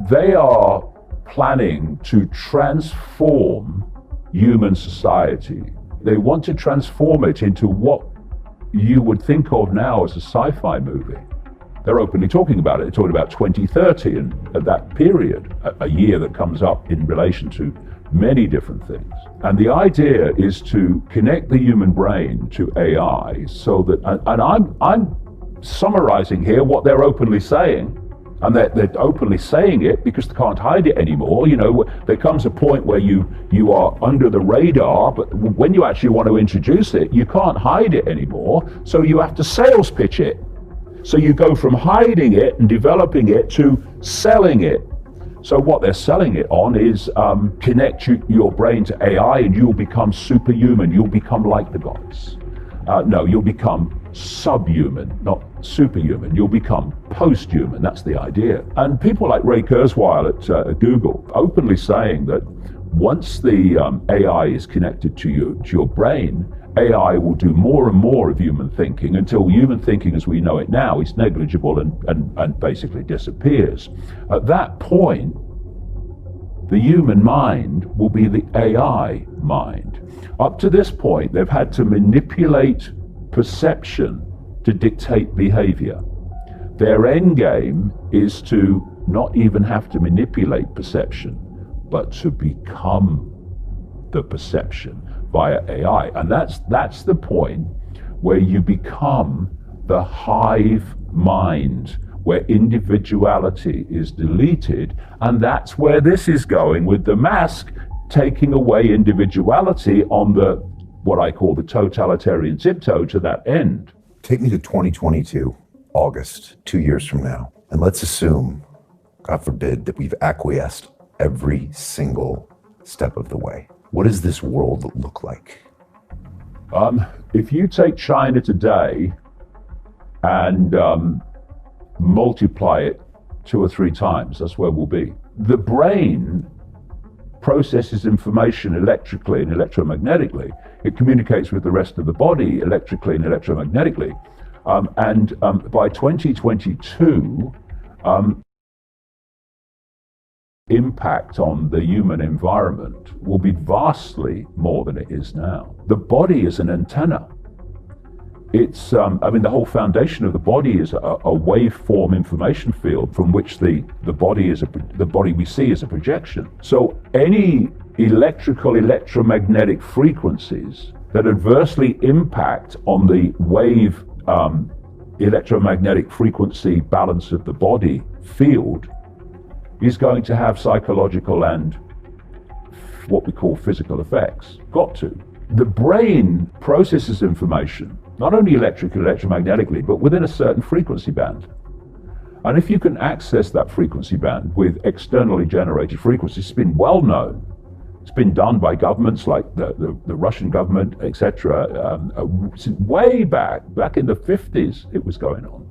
They are planning to transform human society. They want to transform it into what you would think of now as a sci-fi movie. They're openly talking about it. They're talking about 2030 and at that period, a year that comes up in relation to many different things. And the idea is to connect the human brain to AI so that, and I'm summarizing here what they're openly saying, and they're openly saying it because they can't hide it anymore. You know, there comes a point where you are under the radar, but when you actually want to introduce it, you can't hide it anymore, so you have to sales pitch it. So you go from hiding it and developing it to selling it. So what they're selling it on is connect your brain to AI and you'll become superhuman. You'll become like the gods. No, you'll become subhuman, not superhuman. You'll become post-human. That's the idea. And people like Ray Kurzweil at Google openly saying that once the AI is connected to your brain, AI will do more and more of human thinking until human thinking as we know it now is negligible and basically disappears. At that point, the human mind will be the AI mind. Up to this point, they've had to manipulate perception to dictate behavior. Their end game is to not even have to manipulate perception, but to become the perception via AI. And that's the point where you become the hive mind, where individuality is deleted. And that's where this is going with the mask, taking away individuality on the, what I call the totalitarian tiptoe to that end. Take me to 2022, August, 2 years from now. And let's assume, God forbid, that we've acquiesced every single step of the way. What does this world look like? If you take China today and multiply it 2 or 3 times, that's where we'll be. The brain processes information electrically and electromagnetically. It communicates with the rest of the body electrically and electromagnetically. By 2022, impact on the human environment will be vastly more than it is now. The body is an antenna. It's, the whole foundation of the body is a waveform information field from which the body we see is a projection. So any electromagnetic frequencies that adversely impact on the wave electromagnetic frequency balance of the body field is going to have psychological and what we call physical effects. Got to. The brain processes information, not only electromagnetically, but within a certain frequency band. And if you can access that frequency band with externally generated frequencies, it's been well known. It's been done by governments like the Russian government, etc. Way back in the 50s, it was going on.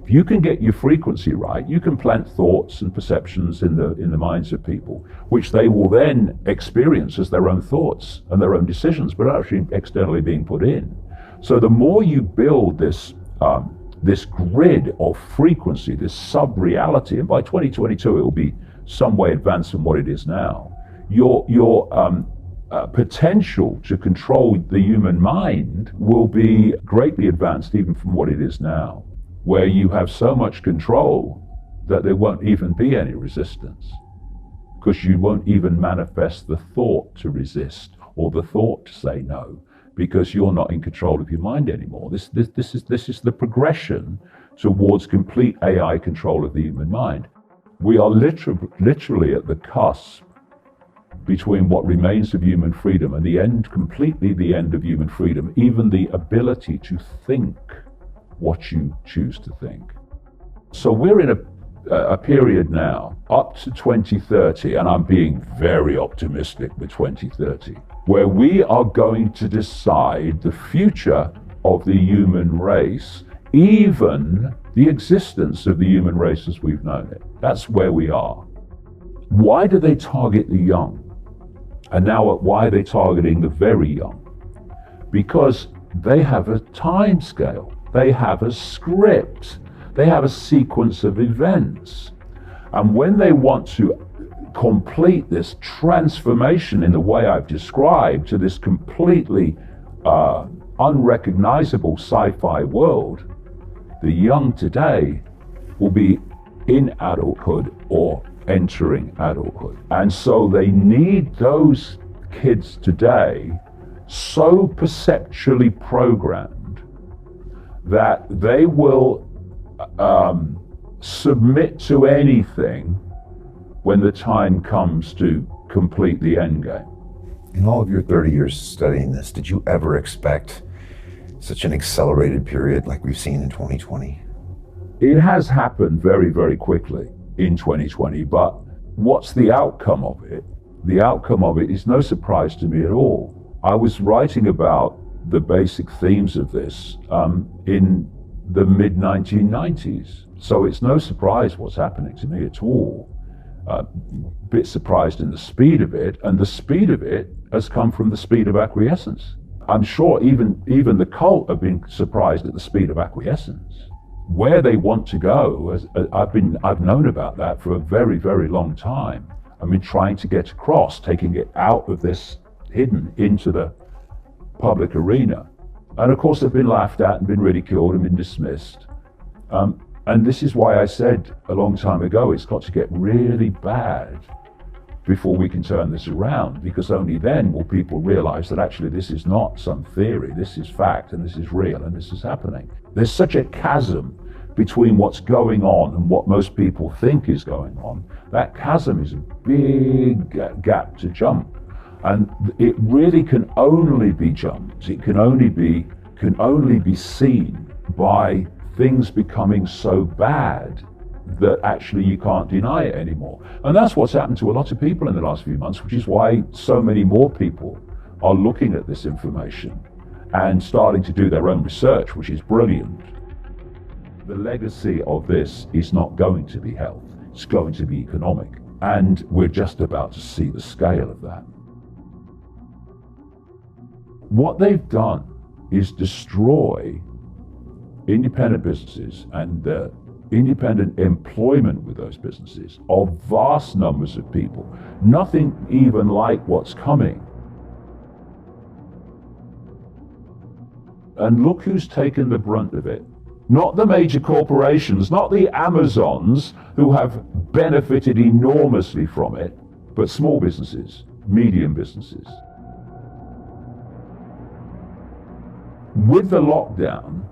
If you can get your frequency right, you can plant thoughts and perceptions in the minds of people, which they will then experience as their own thoughts and their own decisions, but actually externally being put in. So the more you build this grid of frequency, this sub-reality, and by 2022 it will be some way advanced from what it is now, your potential to control the human mind will be greatly advanced even from what it is now, where you have so much control that there won't even be any resistance, because you won't even manifest the thought to resist or the thought to say no, because you're not in control of your mind anymore. This is the progression towards complete AI control of the human mind. We are literally at the cusp between what remains of human freedom and the end, completely the end of human freedom, even the ability to think what you choose to think. So we're in a period now up to 2030, and I'm being very optimistic with 2030, where we are going to decide the future of the human race, even the existence of the human race as we've known it. That's where we are. Why do they target the young? And now why are they targeting the very young? Because they have a time scale. They have a script. They have a sequence of events. And when they want to complete this transformation in the way I've described to this completely unrecognizable sci-fi world, the young today will be in adulthood or entering adulthood. And so they need those kids today so perceptually programmed that they will submit to anything when the time comes to complete the end game. In all of your 30 years studying this, did you ever expect such an accelerated period like we've seen in 2020? It has happened very, very quickly in 2020, but what's the outcome of it? The outcome of it is no surprise to me at all. I was writing about the basic themes of this in the mid-1990s, so it's no surprise what's happening to me at all. A bit surprised in the speed of it, and the speed of it has come from the speed of acquiescence. I'm sure even the cult have been surprised at the speed of acquiescence. Where they want to go, I've known about that for a very, very long time. I've been trying to get across, taking it out of this hidden into the public arena. And of course they've been laughed at and been ridiculed and been dismissed. And this is why I said a long time ago, it's got to get really bad before we can turn this around, because only then will people realize that actually this is not some theory, this is fact, and this is real, and this is happening. There's such a chasm between what's going on and what most people think is going on. That chasm is a big gap to jump. And it really can only be jumped, it can only be seen by things becoming so bad that actually you can't deny it anymore. And that's what's happened to a lot of people in the last few months, which is why so many more people are looking at this information and starting to do their own research, which is brilliant. The legacy of this is not going to be health, it's going to be economic. And we're just about to see the scale of that. What they've done is destroy independent businesses and the independent employment with those businesses of vast numbers of people. Nothing even like what's coming. And look who's taken the brunt of it. Not the major corporations, not the Amazons who have benefited enormously from it, but small businesses, medium businesses. With the lockdown,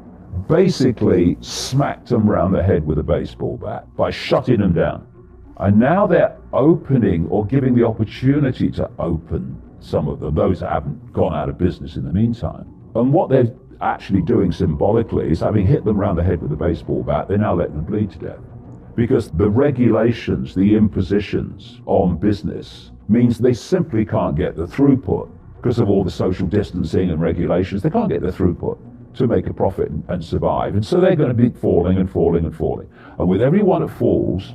basically smacked them round the head with a baseball bat by shutting them down. And now they're opening or giving the opportunity to open some of them, those that haven't gone out of business in the meantime. And what they're actually doing symbolically is, having hit them round the head with a baseball bat, they're now letting them bleed to death. Because the regulations, the impositions on business means they simply can't get the throughput. Because of all the social distancing and regulations, they can't get the throughput to make a profit and survive. And so they're going to be falling and falling and falling. And with every one that falls,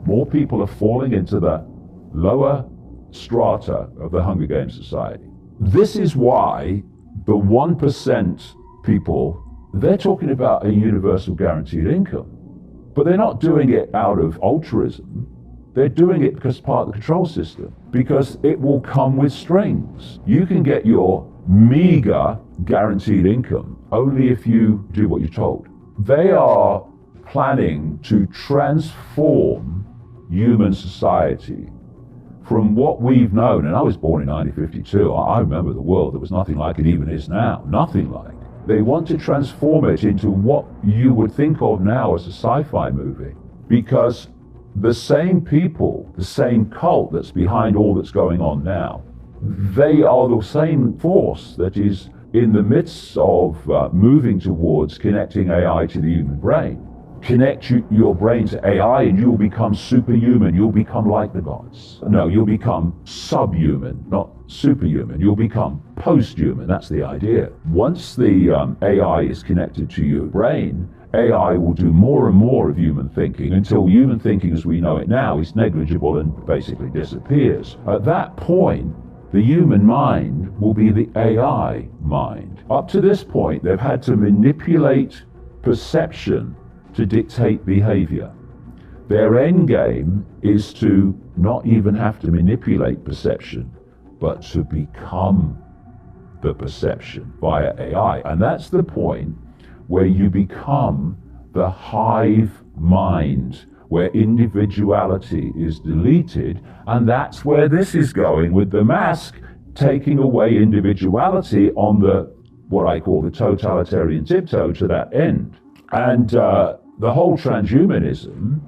more people are falling into the lower strata of the Hunger Games society. This is why the 1% people, they're talking about a universal guaranteed income. But they're not doing it out of altruism. They're doing it because it's part of the control system, because it will come with strings. You can get your meager guaranteed income only if you do what you're told. They are planning to transform human society from what we've known, and I was born in 1952, I remember the world, there was nothing like it even is now, nothing like. They want to transform it into what you would think of now as a sci-fi movie, because the same people, the same cult that's behind all that's going on now, they are the same force that is in the midst of moving towards connecting AI to the human brain. Connect your brain to AI and you'll become superhuman, you'll become like the gods. No, you'll become subhuman, not superhuman. You'll become post-human, that's the idea. Once the AI is connected to your brain, AI will do more and more of human thinking until human thinking as we know it now is negligible and basically disappears. At that point, the human mind will be the AI mind. Up to this point, they've had to manipulate perception to dictate behavior. Their end game is to not even have to manipulate perception, but to become the perception via AI. And that's the point where you become the hive mind, where individuality is deleted. And that's where this is going with the mask, taking away individuality on the, what I call the totalitarian tiptoe to that end. And the whole transhumanism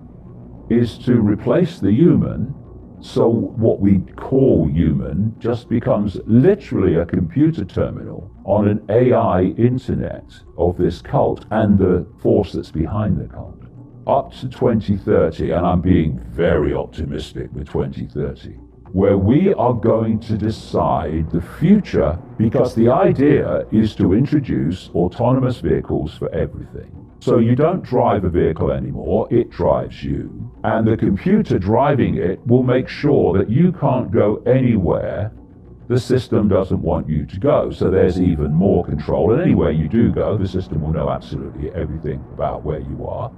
is to replace the human, so what we call human just becomes literally a computer terminal on an AI internet of this cult and the force that's behind the cult. Up to 2030, and I'm being very optimistic with 2030, where we are going to decide the future, because the idea is to introduce autonomous vehicles for everything. So you don't drive a vehicle anymore, it drives you. And the computer driving it will make sure that you can't go anywhere the system doesn't want you to go. So there's even more control. And anywhere you do go, the system will know absolutely everything about where you are.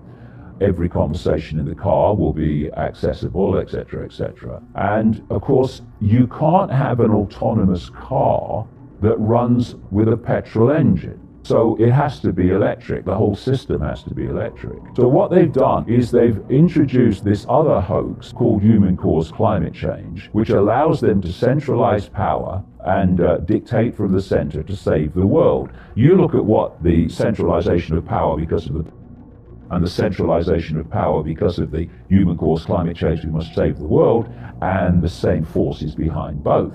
Every conversation in the car will be accessible, etc., etc. And of course, you can't have an autonomous car that runs with a petrol engine. So it has to be electric. The whole system has to be electric. So what they've done is they've introduced this other hoax called human-caused climate change, which allows them to centralize power and dictate from the center to save the world. You look at what the centralization of power because of the centralization of power because of the human-caused climate change, we must save the world, and the same force is behind both.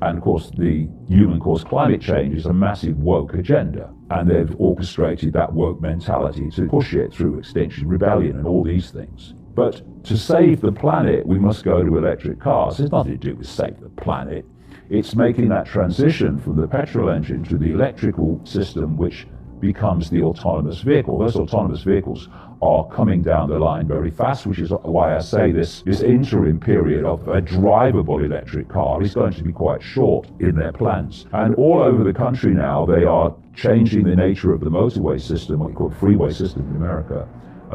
And of course, the human-caused climate change is a massive woke agenda. And they've orchestrated that woke mentality to push it through Extinction Rebellion and all these things. But to save the planet, we must go to electric cars. It's nothing to do with save the planet. It's making that transition from the petrol engine to the electrical system, which becomes the autonomous vehicle. Those autonomous vehicles are coming down the line very fast, which is why I say this interim period of a drivable electric car is going to be quite short in their plans. And all over the country now, they are changing the nature of the motorway system, what you call freeway system in America.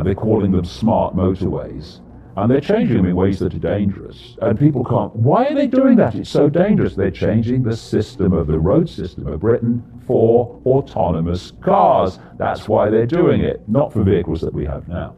They're calling them smart motorways. And they're changing them in ways that are dangerous. And people can't, why are they doing that? It's so dangerous. They're changing the system of the road system of Britain for autonomous cars. That's why they're doing it, not for vehicles that we have now.